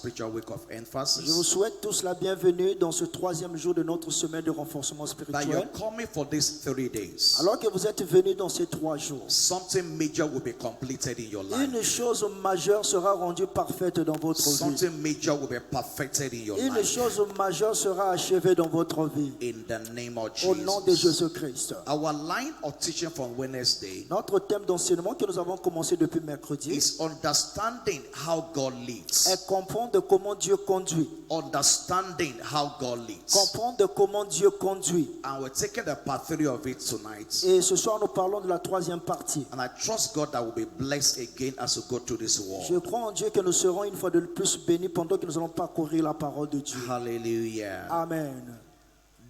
spiritual week of Je vous emphasis. souhaite tous la bienvenue dans ce troisième jour de notre semaine de renforcement That spirituel. you're coming for these 3 days. Alors que vous êtes venus dans ces 3 jours, Something major will be completed in your life. une chose majeure sera rendue parfaite dans votre vie. Something major will be perfected in your Une life. chose majeure sera achevée dans votre vie. In the name of Au nom de Jesus. Jésus-Christ. Our line of teaching from Wednesday Notre thème d'enseignement que nous avons commencé depuis mercredi is understanding how God leads. est comprendre comment Dieu conduit. Understanding how God leads. Comprendre comment Dieu conduit. And we're taking the part 3 of it tonight. Et ce soir, nous parlons de la troisième partie. And I trust God that we'll be blessed again as we go through this Je word. crois en Dieu que nous serons une fois de plus bénis pendant que nous allons parcourir la parole de Dieu. Hallelujah. Amen.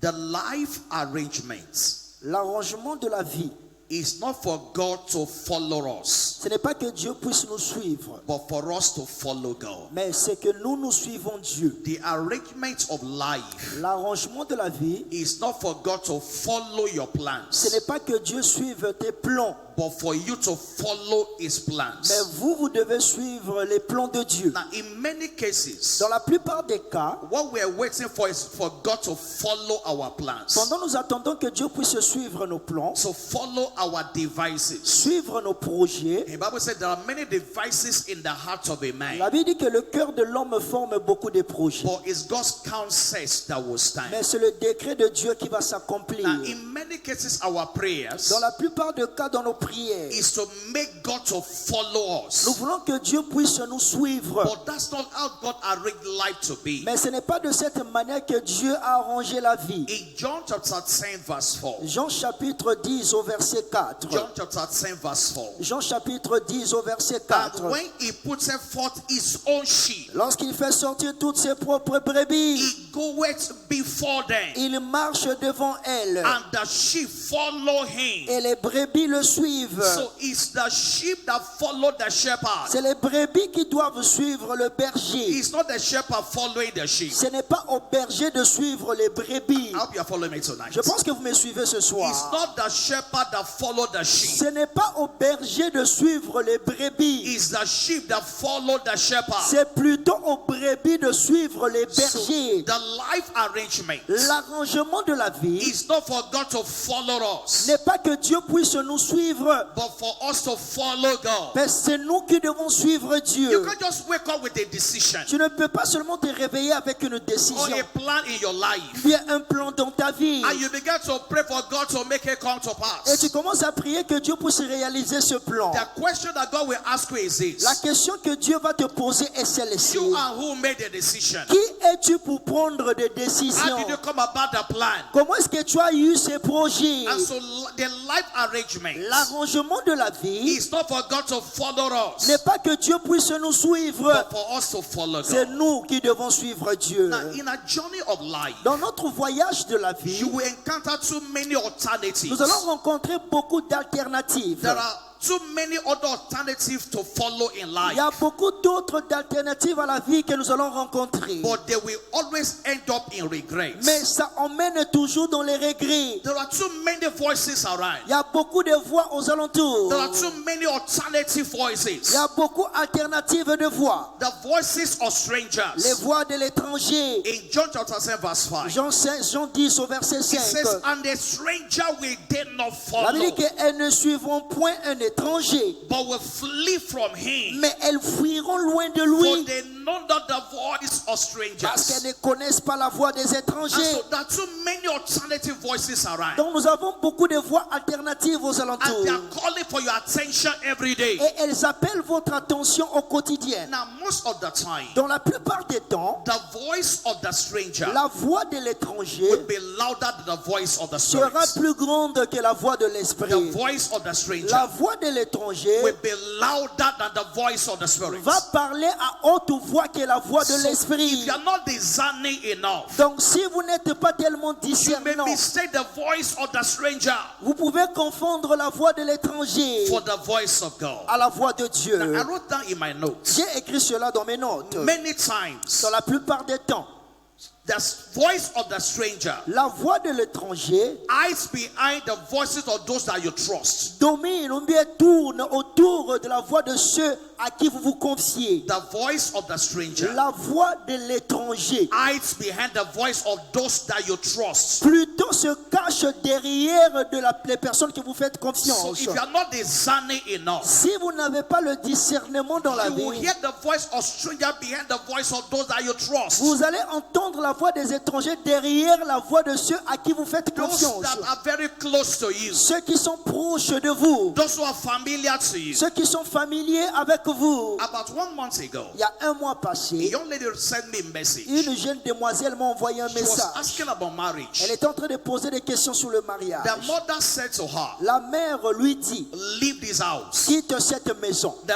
The life arrangements L'arrangement de la vie, is not for God to follow us, ce n'est pas que Dieu puisse nous suivre, but for us to follow God. mais c'est que nous suivons Dieu. The arrangement of life L'arrangement de la vie, is not for God to follow your ce plans, n'est pas que Dieu suive tes plans, but for you to follow His mais plans. vous devez suivre les plans de Dieu. Now, in many cases, Dans la plupart des cas, what we are waiting for is for God to follow our plans, pendant nous attendons que Dieu puisse suivre nos plans, to follow our devices. suivre nos projets. The Bible said there are many devices in the heart of a man, La Bible dit que le cœur de l'homme forme beaucoup de projets, but it's God's counsels that will stand. mais c'est le décret de Dieu qui va s'accomplir. Now, in many cases, our prayers Dans la plupart des cas, dans nos prières, is to make God to follow nous us. voulons que Dieu puisse nous suivre. But that's not how God arranged life to be. Mais ce n'est pas de cette manière que Dieu a arrangé la vie. In John chapter 10 verse 4. Jean chapitre 10 au verset 4. John chapter 10 verse 4. Jean chapitre 10 au verset And 4. when he puts forth his own sheep, Lorsqu'il fait sortir toutes ses propres brebis, he goeth before them, il marche devant elles and the sheep follow him. et les brebis le suivent. So it's the sheep that follow the shepherd. C'est les brebis qui doivent suivre le berger. It's not the shepherd following the sheep. Ce n'est pas au berger de suivre les brebis. I hope you are following me tonight. Je pense que vous me suivez ce It's soir. not the shepherd that follow the sheep. Ce n'est pas au berger de suivre les brebis. It's the sheep that follow the shepherd. C'est plutôt aux brebis de suivre les So bergers. the life arrangement L'arrangement de la vie is not for God to follow us, n'est pas que Dieu puisse nous suivre, but for us to follow God. mais c'est nous qui devons suivre You Dieu. can't just wake up with a decision Tu ne peux pas seulement te réveiller avec une or décision, a plan in your life, il y a un plan dans ta vie. and you begin to pray for God to make it come to Et tu pass. commences à prier que Dieu puisse réaliser ce plan. The question that God will ask you is La this: question que Dieu va te poser est celle-ci. you and who made the decision? Qui es-tu pour prendre des How décisions? did you come about the plan? Comment est-ce que tu as eu ces projets? And so the life arrangement L'arrangement de la vie is not for God to follow us, n'est pas que Dieu puisse nous suivre, but for us to follow c'est God. nous qui devons suivre Dieu. Now, in a journey of life, Dans notre voyage de la vie, you will encounter too many alternatives. nous allons rencontrer beaucoup d'alternatives. There are too many other alternatives to follow in Il life, y a beaucoup d'autres alternatives à la vie que nous allons rencontrer. but they will always end up in regrets. Mais ça emmène toujours dans les regrets. There are too many voices around. Il y a beaucoup de voix aux alentours. There are too many alternative Il voices. y a beaucoup d'alternatives de voix. The voices of Les strangers. voix de l'étranger. In John chapter 7 verse 5, Jean 10 au verset it 5. says, and the stranger will they not La Bible dit follow, qu'elles ne suivront point un étranger, but will flee from him. mais elles fuiront loin de For lui they know not the voice of parce qu'elles strangers. ne connaissent pas la voix des And étrangers. so there are too many alternative voices around. Donc nous avons beaucoup de voix alternatives aux And alentours. they are calling for your attention every day. Et elles appellent votre attention au quotidien. Now, most of the time, Dans la plupart des temps, the voice of the stranger la voix de l'étranger will be louder than the voice of the sera spirit. plus grande que la voix de The l'esprit. voice of the stranger La voix de l'étranger will be louder than the voice of the spirit. va parler à haute voix que la voix de So if l'esprit. you are not discerning enough, Donc si vous n'êtes pas tellement you may discernant, mistake the voice of the stranger vous pouvez confondre la voix de l'étranger for the voice of God. à la voix de Now, I Dieu. wrote down in my notes, J'ai écrit cela dans mes notes. many times Dans la plupart des temps, The voice of the stranger La voix de l'étranger hides behind the voices of those that you trust. domine ou bien tourne autour de la voix de ceux à qui vous vous confiez. The voice of the stranger La voix de l'étranger hides behind the voice of those that you trust. plutôt se cache derrière les personnes que vous faites So confiance. if you are not discerning enough, Si vous n'avez pas le discernement dans la you will vie, hear the voice of stranger behind the voice of those that you trust. vous allez entendre la voix des étrangers derrière la voix de ceux à qui vous faites Those confiance. that are very close to you. Ceux qui sont proches de vous. Those who are familiar to you. Ceux qui sont familiers avec vous. About 1 month ago, Il y a un mois a passé, young lady sent me a message. une jeune demoiselle m'a envoyé un She was message. asking about marriage. Elle est en train de poser des questions sur le mariage. The mother said to her, La mère lui dit, leave this house. quitte cette maison. The